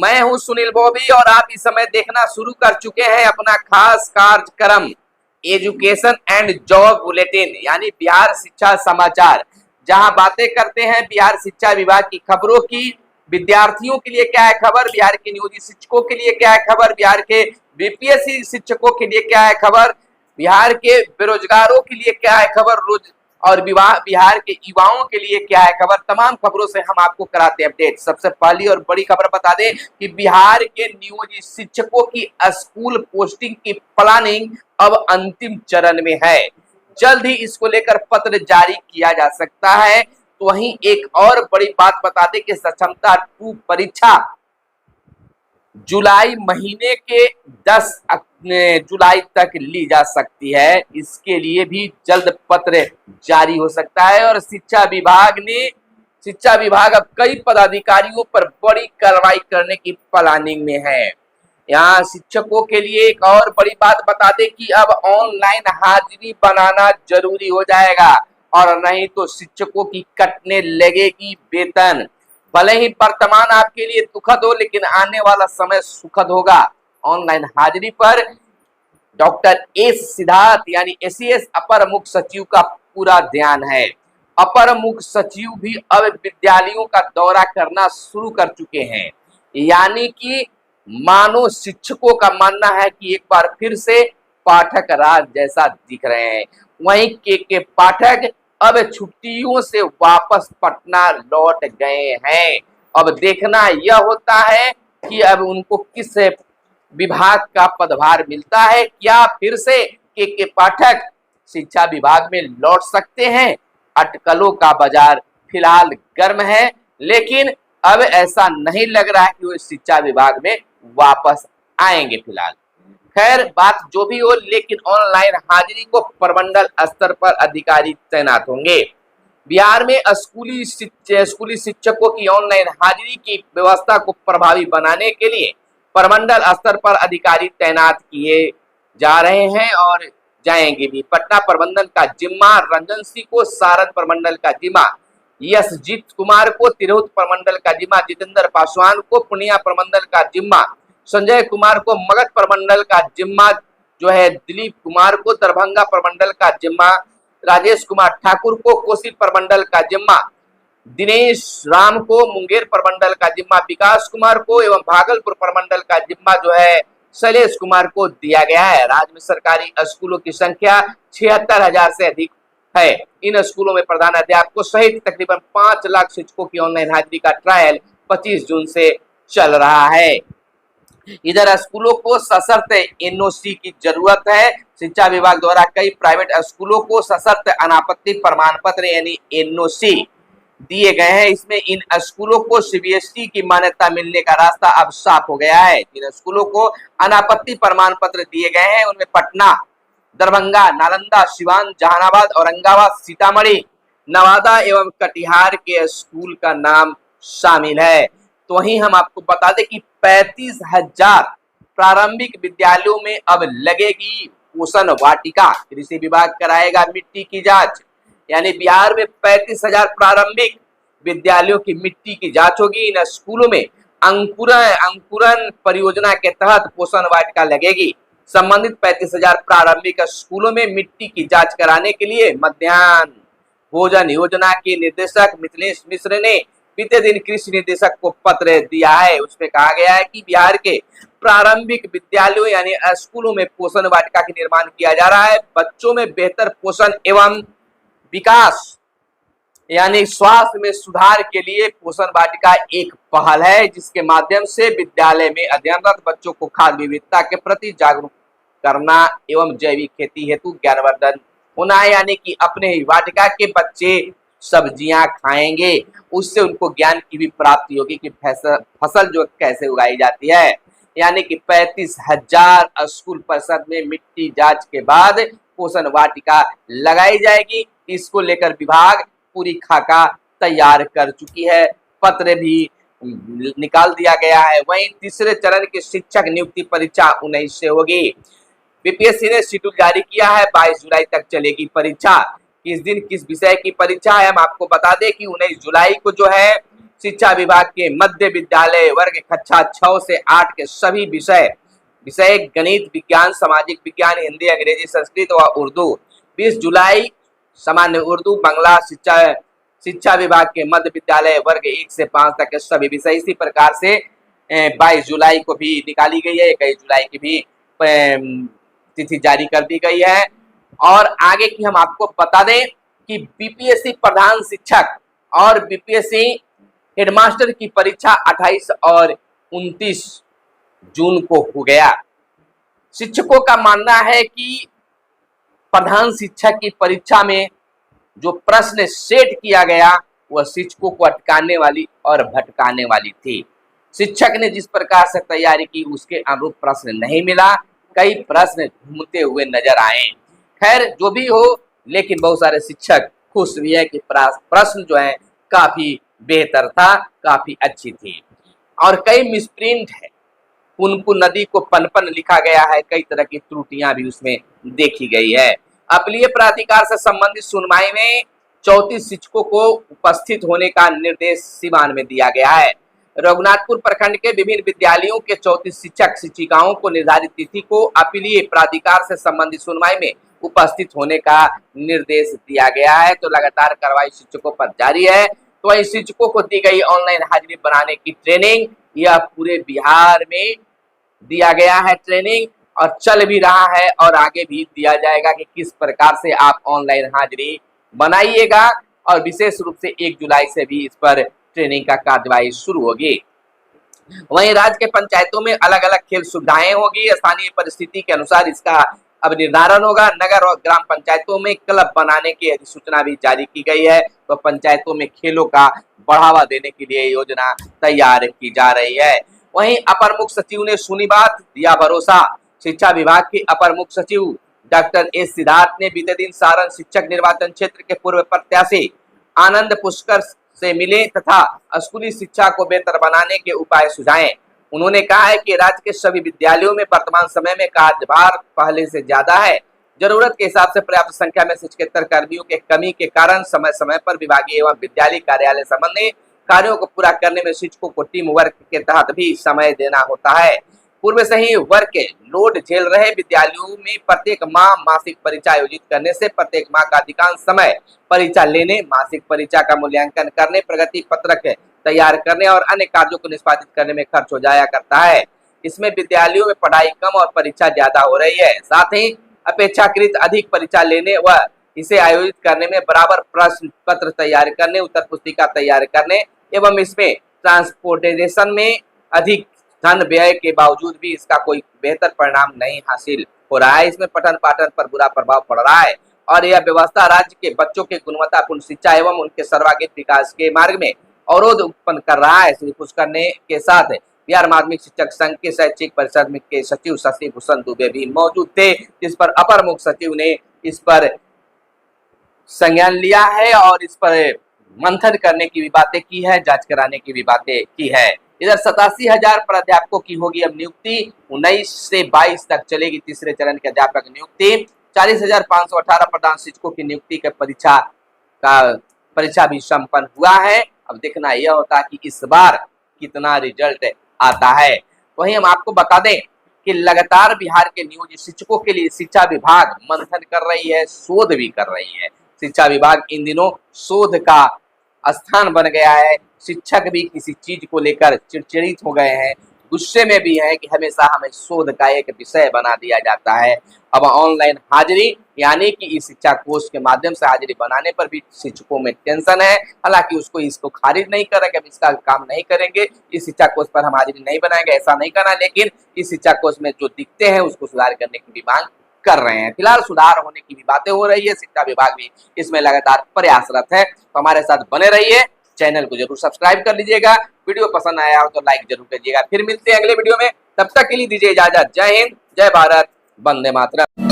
मैं हूं सुनील बॉबी और आप इस समय देखना शुरू कर चुके हैं अपना खास कार्यक्रम एजुकेशन एंड जॉब बुलेटिन यानी बिहार शिक्षा समाचार, जहां बातें करते हैं बिहार शिक्षा विभाग की खबरों की। विद्यार्थियों के लिए क्या है खबर, बिहार के नियोजित शिक्षकों के लिए क्या है खबर, बिहार के बीपीएससी शिक्षकों के लिए क्या है खबर, बिहार के बेरोजगारों के लिए क्या है खबर, रोज और बिहार के युवाओं के लिए क्या है खबर। तमाम खबरों से हम आपको कराते हैं अपडेट। सबसे पहली और बड़ी खबर बता दें कि बिहार के नियोजित शिक्षकों की स्कूल पोस्टिंग की प्लानिंग अब अंतिम चरण में है। जल्द ही इसको लेकर पत्र जारी किया जा सकता है। तो वहीं एक और बड़ी बात बता दें कि सक्षमता 2 परीक्षा जुलाई महीने के 10 जुलाई तक ली जा सकती है। इसके लिए भी जल्द पत्र जारी हो सकता है और शिक्षा विभाग अब कई पदाधिकारियों पर बड़ी कार्रवाई करने की प्लानिंग में है। यहाँ शिक्षकों के लिए एक और बड़ी बात बता दें कि अब ऑनलाइन हाजिरी बनाना जरूरी हो जाएगा और नहीं तो शिक्षकों की कटने लगेगी वेतन। भले ही वर्तमान आपके लिए दुखद हो लेकिन आने वाला समय सुखद होगा। ऑनलाइन हाजिरी पर डॉक्टर एस सिद्धार्थ यानी एसीएस अपर मुख्य सचिव का पूरा ध्यान है। अपर मुख्य सचिव भी अब विद्यालयों का दौरा करना शुरू कर चुके हैं। यानी कि मानो शिक्षकों का मानना है कि एक बार फिर से पाठक राज जैसा दिख रहे हैं। वहीं के पाठक अब छुट्टियों से वापस पटना लौट गए हैं। अब देखना यह होता है कि अब उनको किस विभाग का पदभार मिलता है। क्या फिर से के पाठक शिक्षा विभाग में लौट सकते हैं? अटकलों का बाजार फिलहाल गर्म है, लेकिन अब ऐसा नहीं लग रहा है कि वो शिक्षा विभाग में वापस आएंगे फिलहाल। खैर बात जो भी हो, लेकिन ऑनलाइन हाजिरी को प्रमंडल स्तर पर अधिकारी तैनात होंगे। बिहार में स्कूली शिक्षकों की ऑनलाइन हाजिरी की व्यवस्था को प्रभावी बनाने के लिए प्रमंडल स्तर पर अधिकारी तैनात किए जा रहे हैं और जाएंगे भी। पटना प्रबंधन का जिम्मा रंजन सिंह को, सारण प्रमंडल का जिम्मा यशजीत कुमार को, तिरहुत प्रमंडल का जिम्मा जितेंद्र पासवान को, पूर्णिया प्रमंडल का जिम्मा संजय कुमार को, मगध प्रमंडल का जिम्मा जो है दिलीप कुमार को, दरभंगा प्रमंडल का जिम्मा राजेश कुमार ठाकुर को, कोसी प्रमंडल का जिम्मा दिनेश राम को, मुंगेर प्रमंडल का जिम्मा विकास कुमार को एवं भागलपुर प्रमंडल का जिम्मा जो है शैलेश कुमार को दिया गया है। राज्य में सरकारी स्कूलों की संख्या 76,000 से अधिक है। इन स्कूलों में प्रधानाध्यापकों सहित तकरीबन 5 लाख शिक्षकों की ऑनलाइन हाजिरी का ट्रायल 25 जून से चल रहा है। इधर स्कूलों को सशर्त एनओसी की जरूरत है। शिक्षा विभाग द्वारा कई प्राइवेट स्कूलों को सशर्त अनापत्ति प्रमाण पत्र यानी एनओसी दिए गए हैं। इसमें इन स्कूलों को सीबीएसई की मान्यता मिलने का रास्ता अब साफ हो गया है। जिन स्कूलों को अनापत्ति प्रमाण पत्र दिए गए हैं उनमें पटना, दरभंगा, नालंदा, सिवान, जहानाबाद, औरंगाबाद, सीतामढ़ी, नवादा एवं कटिहार के स्कूल का नाम शामिल है। तो वहीं हम आपको बता दें कि 35,000 प्रारंभिक विद्यालयों में अब लगेगी पोषण वाटिका। कृषि विभाग कराएगा मिट्टी की जांच, यानी बिहार में 35,000 प्रारंभिक विद्यालयों की मिट्टी की जांच होगी। इन स्कूलों में अंकुरन परियोजना के तहत पोषण वाटिका लगेगी। संबंधित 35,000 प्रारंभिक स्कूलों में मिट्टी की जांच कराने के लिए मध्याह्न भोजन योजना के निदेशक मिथिलेश मिश्र ने बीते दिन कृषि निदेशक को पत्र दिया है। उसमें कहा गया है कि बिहार के प्रारंभिक विद्यालयों यानी स्कूलों में पोषण वाटिका का निर्माण किया जा रहा है। बच्चों में बेहतर पोषण एवं विकास यानी स्वास्थ्य में सुधार के लिए पोषण वाटिका एक पहल है, जिसके माध्यम से विद्यालय में अध्ययनरत बच्चों को खाद्य विविधता के प्रति जागरूक करना एवं जैविक खेती हेतु ज्ञानवर्धन होना है। यानी कि अपने ही वाटिका के बच्चे सब्जियां खाएंगे, उससे उनको ज्ञान की भी प्राप्ति होगी कि फसल जो कैसे उगाई जाती है। यानी कि 35,000 स्कूल परिषद में मिट्टी जांच के बाद पोषण वाटिका लगाई जाएगी। इसको लेकर विभाग पूरी खाका तैयार कर चुकी है, पत्र भी निकाल दिया गया है। वहीं तीसरे चरण की शिक्षक नियुक्ति परीक्षा 19 से होगी। बीपीएससी ने शेड्यूल जारी किया है, 22 जुलाई तक चलेगी परीक्षा। किस दिन किस विषय की परीक्षा है हम आपको बता दें कि 19 जुलाई को जो है शिक्षा विभाग के मध्य विद्यालय वर्ग कक्षा 6 से 8 के सभी विषय गणित, विज्ञान, सामाजिक विज्ञान, हिंदी, अंग्रेजी, संस्कृत व उर्दू 20 जुलाई सामान्य उर्दू, बांग्ला शिक्षा विभाग के मध्य विद्यालय वर्ग 1 से 5 तक के सभी विषय। इसी प्रकार से 22 जुलाई को भी निकाली गई है, 21 जुलाई की भी तिथि जारी कर दी गई है। और आगे की हम आपको बता दें कि बीपीएससी प्रधान शिक्षक और बीपीएससी हेडमास्टर की परीक्षा 28 और 29 जून को हो गया। शिक्षकों का मानना है कि प्रधान शिक्षक की परीक्षा में जो प्रश्न सेट किया गया वह शिक्षकों को अटकाने वाली और भटकाने वाली थी। शिक्षक ने जिस प्रकार से तैयारी की उसके अनुरूप प्रश्न नहीं मिला, कई प्रश्न घूमते हुए नजर आए। खैर जो भी हो, लेकिन बहुत सारे शिक्षक खुश भी है कि प्रश्न जो है काफी बेहतर था, काफी अच्छी थी। और कई मिसप्रिंट है, पुनपुन नदी को पनपन लिखा गया है, कई तरह की त्रुटियां भी उसमें देखी गई है। अपीलीय प्राधिकार से संबंधित सुनवाई में 34 शिक्षकों को उपस्थित होने का निर्देश सिवान में दिया गया है। रघुनाथपुर प्रखंड के विभिन्न विद्यालयों के 34 शिक्षक शिक्षिकाओं को निर्धारित तिथि को अपीलीय प्राधिकार से संबंधित सुनवाई में उपस्थित होने का निर्देश दिया गया है। तो लगातार कार्रवाई शिक्षकों पर जारी है। तो वही शिक्षकों को दी गई ऑनलाइन हाजिरी बनाने की ट्रेनिंग, यह पूरे बिहार में दिया गया है ट्रेनिंग, और चल भी रहा है और आगे भी दिया जाएगा कि किस प्रकार से आप ऑनलाइन हाजिरी बनाइएगा। और विशेष रूप से 1 जुलाई से भी इस पर ट्रेनिंग का कार्यवाही शुरू होगी। वहीं राज्य के पंचायतों में अलग अलग खेल सुविधाएं होगी, स्थानीय परिस्थिति के अनुसार इसका अब निर्धारण होगा। नगर और ग्राम पंचायतों में क्लब बनाने की अधिसूचना भी जारी की गई है। तो पंचायतों में खेलों का बढ़ावा देने के लिए योजना तैयार की जा रही है। वहीं अपर मुख्य सचिव ने सुनी बात, दिया भरोसा। शिक्षा विभाग के अपर मुख्य सचिव डॉक्टर एस सिद्धार्थ ने बीते दिन सारण शिक्षक निर्वाचन क्षेत्र के पूर्व प्रत्याशी आनंद पुष्कर से मिले तथा स्कूली शिक्षा को बेहतर बनाने के उपाय सुझाए। उन्होंने कहा है कि राज्य के सभी विद्यालयों में वर्तमान समय में कार्यभार पहले से ज्यादा है। जरूरत के हिसाब से पर्याप्त संख्या में शिक्षकेतर कर्मियों के कमी के कारण समय समय पर विभागीय एवं विद्यालय कार्यालय संबंधी कार्यों को पूरा करने में शिक्षकों को टीम वर्क के तहत भी समय देना होता है। पूर्व से ही वर्क लोड झेल रहे विद्यालयों में प्रत्येक माह मासिक परीक्षा आयोजित करने से प्रत्येक माह का अधिकांश समय परीक्षा लेने, मासिक परीक्षा का मूल्यांकन करने, प्रगति पत्रक तैयार करने और अन्य कार्यों को निष्पादित करने में खर्च हो जाया करता है। इसमें विद्यालयों में पढ़ाई कम और परीक्षा ज्यादा हो रही है। साथ ही अपेक्षाकृत अधिक परीक्षा लेने व इसे आयोजित करने में बराबर प्रश्न पत्र तैयार करने, उत्तर पुस्तिका तैयार करने एवं इसमें ट्रांसपोर्टेशन में अधिक धन व्यय के बावजूद भी इसका कोई बेहतर परिणाम नहीं हासिल हो रहा है। इसमें पठन पाठन पर बुरा प्रभाव पड़ रहा है और यह व्यवस्था राज्य के बच्चों के गुणवत्तापूर्ण शिक्षा एवं उनके सर्वांगीण विकास के मार्ग में अवरोध उत्पन्न कर रहा है। श्री कुछ करने के साथ बिहार माध्यमिक शिक्षक संघ के शैक्षिक परिषद में के सचिव शशि भूषण दुबे भी मौजूद थे, जिस पर अपर मुख्य सचिव ने इस पर संज्ञान लिया है और इस पर मंथन करने की भी बातें की है, जांच कराने की भी बातें की है। इधर 87,000 प्राध्यापकों की होगी अब नियुक्ति, 19 से 22 तक चलेगी तीसरे चरण के अध्यापक नियुक्ति। 40,518 प्रधान शिक्षकों की नियुक्ति के परीक्षा भी संपन्न हुआ है। अब देखना यह होता है कि इस बार कितना रिजल्ट आता है। वहीं हम आपको बता दें कि लगातार बिहार के नियोजित शिक्षकों के लिए शिक्षा विभाग मंथन कर रही है, शोध भी कर रही है। शिक्षा विभाग इन दिनों शोध का स्थान बन गया है। शिक्षक भी किसी चीज को लेकर चिड़चिड़ित हो गए हैं, गुस्से में भी है कि हमेशा हमें शोध का एक विषय बना दिया जाता है। अब ऑनलाइन हाजिरी यानी कि इस शिक्षा कोष के माध्यम से हाजिरी बनाने पर भी शिक्षकों में टेंशन है। हालांकि इसको खारिज नहीं कर रहे कि हम इसका काम नहीं करेंगे, इस शिक्षा कोष पर हम हाजिरी नहीं बनाएंगे, ऐसा नहीं करना, लेकिन इस शिक्षा कोष में जो दिखते हैं उसको सुधार करने की भी मांग कर रहे हैं। फिलहाल सुधार होने की भी बातें हो रही है, शिक्षा विभाग भी इसमें लगातार प्रयासरत है। तो हमारे साथ बने रहिए, चैनल को जरूर सब्सक्राइब कर लीजिएगा, वीडियो पसंद आया हो तो लाइक जरूर कीजिएगा। फिर मिलते हैं अगले वीडियो में, तब तक के लिए दीजिए इजाजत। जय हिंद, जय भारत, वंदे मातरम।